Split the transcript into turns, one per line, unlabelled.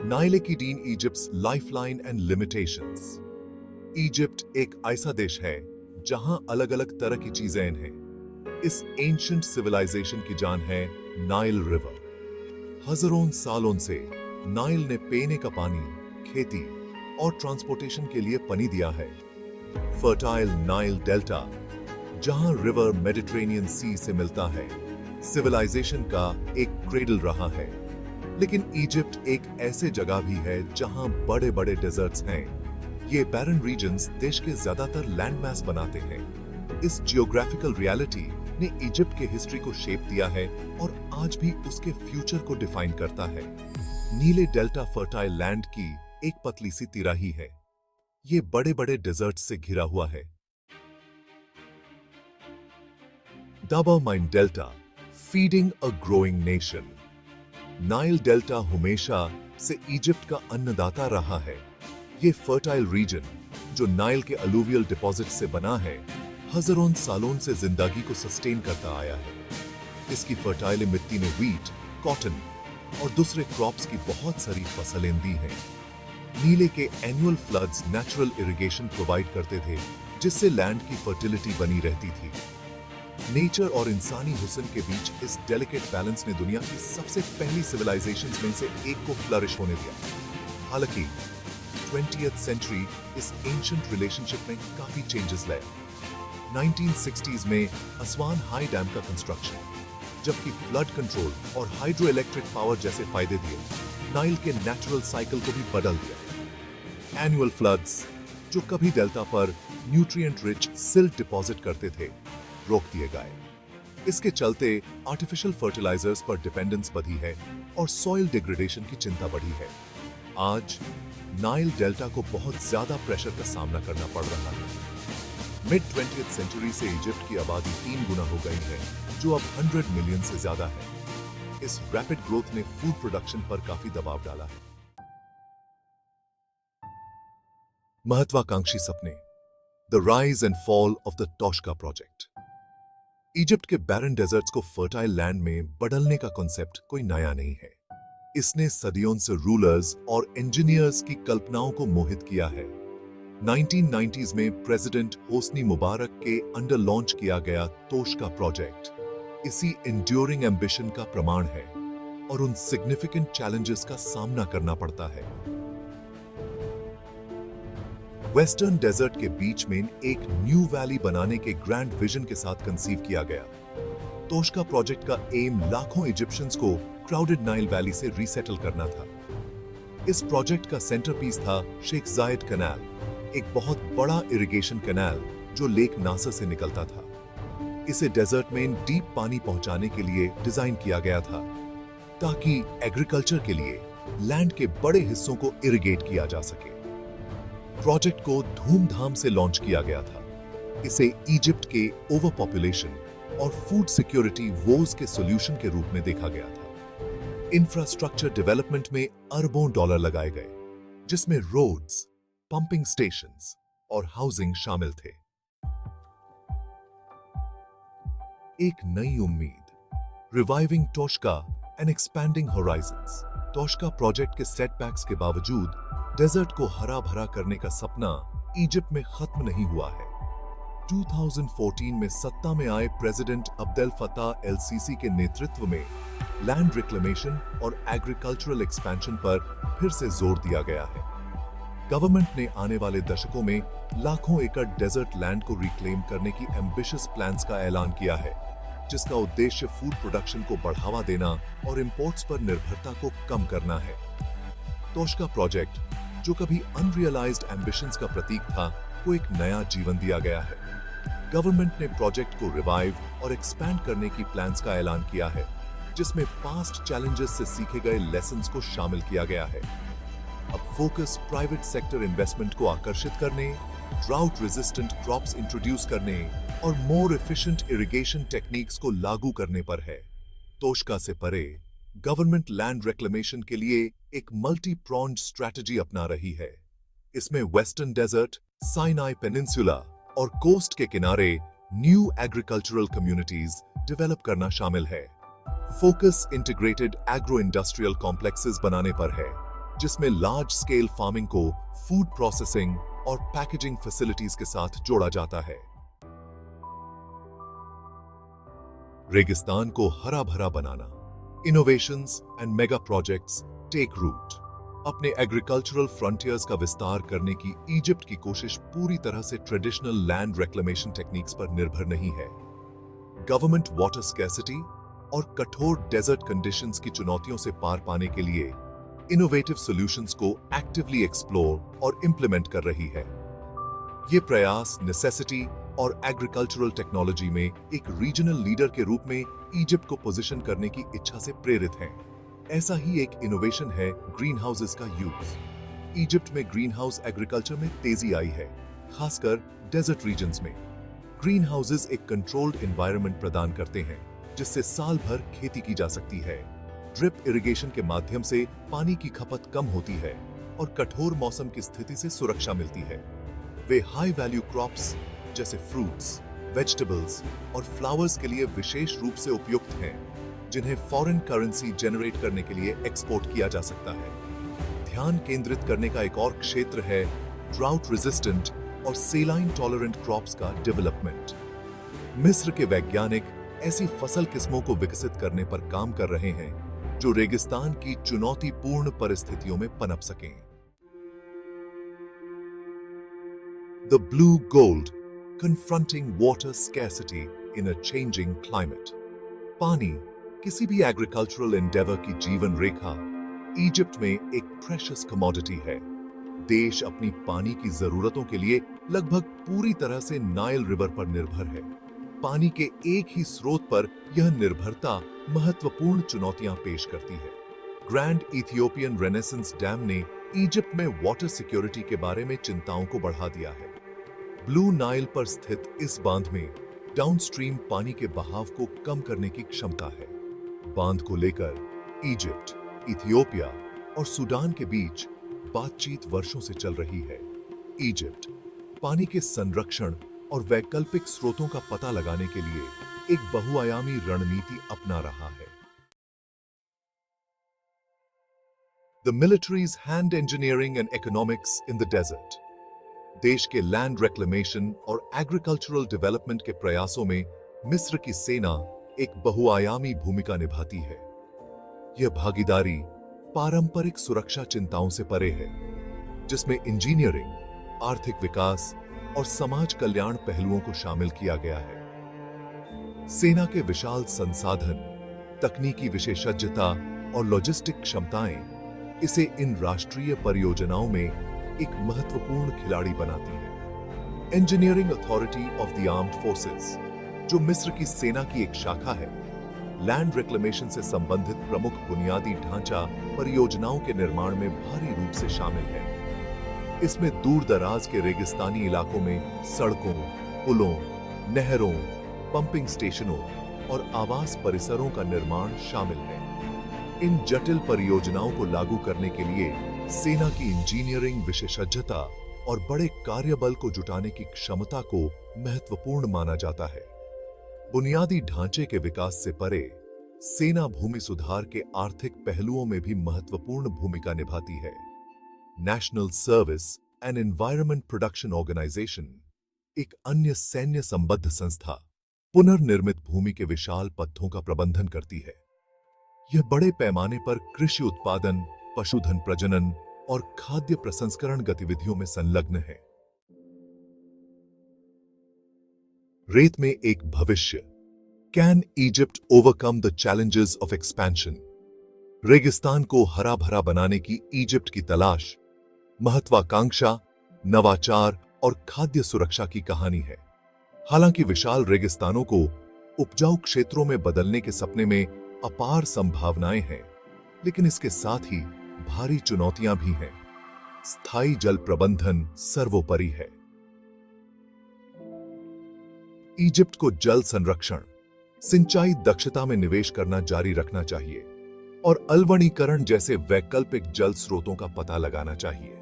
Nile कीडीन Egypt's lifeline and limitations. Egypt एक ऐसा देश है जहां अलग अलग तरह की चीजें हैं। इस एंशिएंट सिविलाइजेशन की जान है नाइल रिवर। हजारों सालों से नाइल ने पीने का पानी, खेती और ट्रांसपोर्टेशन के लिए पानी दिया है। फर्टाइल नाइल डेल्टा, जहां रिवर मेडिटेरेनियन सी से मिलता है, सिविलाइजेशन का एक क्रेडल रहा है। लेकिन इजिप्ट एक ऐसे जगह भी है जहां बड़े बड़े डेजर्ट्स हैं। ये बैरन रीजन्स देश के ज्यादातर लैंड मैस बनाते हैं। इस जियोग्राफिकल रियलिटी ने इजिप्ट के हिस्ट्री को शेप दिया है और आज भी उसके फ्यूचर को डिफाइन करता है। नीले डेल्टा फर्टाइल लैंड की एक पतली सी तिराही है। ये बड़े बड़े डेजर्ट से घिरा हुआ है। दाबामाइन delta, feeding a growing nation. Nile delta हमेशा से इजिप्ट का अन्नदाता रहा है। ये फर्टाइल रीजन, जो नाइल के अलूवियल डिपॉजिट से बना है, हजारों सालों से जिंदगी को सस्टेन करता आया है। इसकी फर्टाइल मिट्टी ने व्हीट, कॉटन और दूसरे क्रॉप्स की बहुत सारी फसलें दी हैं। नीले के annual floods natural irrigation provide करते थे, जिससे लैंड की फर्टिलिटी बनी रहती थी। नेचर और इंसानी हुस्न के बीच इस डेलिकेट बैलेंस ने दुनिया की सबसे पहली सिविलाइजेशंस में से एक को फ्लरिश होने दिया। हालांकि 20th सेंचुरी इस एंशिएंट रिलेशनशिप में काफी चेंजेस लाया। 1960s में असवान हाई डैम का कंस्ट्रक्शन, जबकि फ्लड कंट्रोल और हाइड्रो इलेक्ट्रिक पावर जैसे फायदे दिए, नाइल के नेचुरल साइकिल को भी बदल दिया। एनुअल फ्लड्स, जो कभी डेल्टा पर न्यूट्रिएंट रिच सिल्ट डिपॉजिट करते थे, रोक दिए गए। इसके चलते आर्टिफिशियल फर्टिलाइजर्स पर डिपेंडेंस बढ़ी है और सॉइल डिग्रेडेशन की चिंता बढ़ी है। आज नाइल डेल्टा को बहुत ज्यादा प्रेशर का सामना करना पड़ रहा है। मिड 20th सेंचुरी से इजिप्ट की आबादी 3 गुना हो गई है, जो अब 100 मिलियन से ज्यादा है। इस रैपिड ग्रोथ ने फूड प्रोडक्शन पर काफी दबाव डाला है। महत्वाकांक्षी सपने, the rise and fall of the Toshka project. Egypt के बैरन डेजर्ट्स को फर्टाइल लैंड में बदलने का कॉन्सेप्ट कोई नया नहीं है। इसने सदियों से रूलर्स और इंजीनियर्स की कल्पनाओं को मोहित किया है। 1990s में प्रेसिडेंट होस्नी मुबारक के अंडर लॉन्च किया गया तोशका प्रोजेक्ट इसी इंड्यूरिंग एम्बिशन का प्रमाण है और उन सिग्निफिकेंट चैलेंजेस का सामना करना पड़ता है। वेस्टर्न डेजर्ट के बीच में एक न्यू वैली बनाने के ग्रैंड विजन के साथ कंसीव किया गया। तोशका प्रोजेक्ट का एम लाखों इजिप्शियंस को क्राउडेड नाइल वैली से रीसेटल करना था। इस प्रोजेक्ट का सेंटरपीस था शेख जायद कैनाल, एक बहुत बड़ा इरिगेशन कैनाल जो लेक नासर से निकलता था। इसे डेजर्ट में डीप पानी पहुंचाने के लिए डिजाइन किया गया था, ताकि एग्रीकल्चर के लिए लैंड के बड़े हिस्सों को इरिगेट किया जा सके। प्रोजेक्ट को धूमधाम से लॉन्च किया गया था। इसे इजिप्ट के ओवर पॉपुलेशन और फूड सिक्योरिटी वोज के सॉल्यूशन के रूप में देखा गया था। इंफ्रास्ट्रक्चर डेवलपमेंट में अरबों डॉलर लगाए गए, जिसमें रोड्स, पंपिंग स्टेशंस और हाउसिंग शामिल थे। एक नई उम्मीद, reviving Toshka and expanding horizons. Toshka project के सेटबैक्स के बावजूद डेजर्ट को हरा भरा करने का सपना इजिप्ट में खत्म नहीं हुआ है। 2014 में सत्ता में आए president Abdel Fattah L CC के नेतृत्व में लैंड रिक्लेमेशन और एग्रीकल्चरल एक्सपेंशन पर फिर से जोर दिया गया है। गवर्नमेंट ने आने वाले दशकों में लाखों एकड़ डेजर्ट लैंड को रिक्लेम करने की एम्बिशियस प्लान्स का ऐलान किया है, जिसका उद्देश्य फूड प्रोडक्शन को बढ़ावा देना और इंपोर्ट्स पर निर्भरता को कम करना है। तोशका प्रोजेक्ट, जो कभी अनरियलाइज्ड एम्बिशंस का प्रतीक था, को एक नया जीवन दिया गया है। गवर्नमेंट ने प्रोजेक्ट को रिवाइव और एक्सपैंड करने की प्लान्स का ऐलान किया है, जिसमें पास्ट चैलेंजेस से सीखे गए लेसन्स को शामिल किया गया है। अब फोकस प्राइवेट सेक्टर इन्वेस्टमेंट को आकर्षित करने, ड्राउट रेजिस्टेंट क्रॉप्स इंट्रोड्यूस करने और मोर एफिशिएंट इरिगेशन टेक्निक्स को लागू करने पर है। तोशका से परे गवर्नमेंट लैंड रिक्लेमेशन के लिए एक मल्टी प्रॉन्ड स्ट्रेटजी अपना रही है। इसमें वेस्टर्न डेजर्ट, साइनाई पेनिनसुला और कोस्ट के किनारे न्यू एग्रीकल्चरल कम्युनिटीज डेवलप करना शामिल है। Focus integrated agro industrial complexes बनाने पर है, जिसमें लार्ज स्केल फार्मिंग को फूड प्रोसेसिंग और पैकेजिंग फैसिलिटीज के साथ जोड़ा जाता है। रेगिस्तान को हरा भरा बनाना, innovations and mega projects take root. अपने एग्रीकल्चरल फ्रंटियर्स का विस्तार करने की इजिप्ट की कोशिश पूरी तरह से ट्रेडिशनल लैंड रिक्लेमेशन टेक्निक्स पर निर्भर नहीं है। गवर्नमेंट वाटर स्कैर्सिटी और कठोर डेजर्ट कंडीशंस की चुनौतियों से पार पाने के लिए इनोवेटिव सॉल्यूशंस को एक्टिवली एक्सप्लोर और इंप्लीमेंट कर रही है। ये प्रयास नेसेसिटी और एग्रीकल्चरल टेक्नोलॉजी में एक रीजनल लीडर के रूप में इजिप्ट को पोजीशन करने की इच्छा से प्रेरित हैं। ऐसा ही एक इनोवेशन है ग्रीन हाउसेस का यूज। इजिप्ट में ग्रीन हाउस एग्रीकल्चर में तेजी आई है, खासकर डेजर्ट रीजन्स में। ग्रीन हाउसेस एक कंट्रोल्ड एनवायरनमेंट प्रदान करते हैं जिससे साल भर खेती की जा सकती है। ड्रिप इरिगेशन के माध्यम से पानी की खपत कम होती है और कठोर मौसम की स्थिति से सुरक्षा मिलती है। वे हाई वैल्यू क्रॉप्स जैसे फ्रूट्स, वेजिटेबल्स और फ्लावर्स के लिए विशेष रूप से उपयुक्त हैं, जिन्हें फॉरेन करेंसी जनरेट करने के लिए एक्सपोर्ट किया जा सकता है। ध्यान केंद्रित करने का एक और क्षेत्र है ड्राउट रेजिस्टेंट और सेलाइन टॉलरेंट क्रॉप्स का डेवलपमेंट। मिस्र के वैज्ञानिक ऐसी फसल किस्मों को विकसित करने पर काम कर रहे हैं जो रेगिस्तान की चुनौतीपूर्ण परिस्थितियों में पनप सकें। The blue gold, confronting water scarcity in a changing climate. पानी किसी भी एग्रीकल्चरल एंडेवर की जीवन रेखा इजिप्ट में एक प्रेशियस कमोडिटी है। देश अपनी पानी की जरूरतों के लिए लगभग पूरी तरह से नाइल रिवर पर निर्भर है। पानी के एक ही स्रोत पर यह निर्भरता महत्वपूर्ण चुनौतियां पेश करती है। ग्रैंड इथियोपियन रेनेसेंस डैम ने इजिप्ट में वाटर सिक्योरिटी के बारे में चिंताओं को बढ़ा दिया है। ब्लू नाइल पर स्थित इस बांध में डाउनस्ट्रीम पानी के बहाव को कम करने की क्षमता है। बांध को लेकर इजिप्ट, इथियोपिया और सूडान के बीच बातचीत वर्षों से चल रही है। इजिप्ट पानी के संरक्षण और वैकल्पिक स्रोतों का पता लगाने के लिए एक बहुआयामी रणनीति अपना रहा है। The military's hand engineering and economics in the desert. देश के लैंड रिक्लेमेशन और एग्रीकल्चरल डेवलपमेंट के प्रयासों में मिस्र की सेना एक बहुआयामी भूमिका निभाती है। यह भागीदारी पारंपरिक सुरक्षा चिंताओं से परे है, जिसमें इंजीनियरिंग, आर्थिक विकास और समाज कल्याण पहलुओं को शामिल किया गया है। सेना के विशाल संसाधन, तकनीकी विशेषज्ञता और लॉजिस्टिक क्षमताएं इसे इन राष्ट्रीय परियोजनाओं में एक महत्वपूर्ण खिलाड़ी बनाती है। Engineering authority of the armed forces, जो मिस्र की सेना की एक शाखा है, लैंड रिक्लेमेशन से संबंधित प्रमुख बुनियादी ढांचा परियोजनाओं के निर्माण में भारी रूप से शामिल है। इसमें दूर दराज के रेगिस्तानी इलाकों में सड़कों, पुलों, नहरों, पंपिंग स्टेशनों और आवास परिसरों का निर्माण शामिल है। इन जटिल परियोजनाओं को लागू करने के लिए सेना की इंजीनियरिंग विशेषज्ञता और बड़े कार्यबल को जुटाने की क्षमता को महत्वपूर्ण माना जाता है। बुनियादी ढांचे के विकास से परे, सेना भूमि सुधार के आर्थिक पहलुओं में भी महत्वपूर्ण भूमिका निभाती है। National service and environment production organisation, एक अन्य सैन्य संबद्ध संस्था, पुनर्निर्मित भूमि के विशाल पत्थों का प्रबंधन करती है। यह बड़े पैमाने पर कृषि उत्पादन, पशुधन प्रजनन और खाद्य प्रसंस्करण गतिविधियों में संलग्न है। रेत में एक भविष्य। Can Egypt overcome the challenges of expansion? रेगिस्तान को हरा भरा बनाने की इजिप्ट की तलाश महत्वाकांक्षा, नवाचार और खाद्य सुरक्षा की कहानी है। हालांकि विशाल रेगिस्तानों को उपजाऊ क्षेत्रों में बदलने के सपने में अपार संभावनाएं हैं, लेकिन इसके साथ ही भारी चुनौतियां भी हैं। स्थायी जल प्रबंधन सर्वोपरि है। इजिप्ट को जल संरक्षण, सिंचाई दक्षता में निवेश करना जारी रखना चाहिए और अल्वणीकरण जैसे वैकल्पिक जल स्रोतों का पता लगाना चाहिए।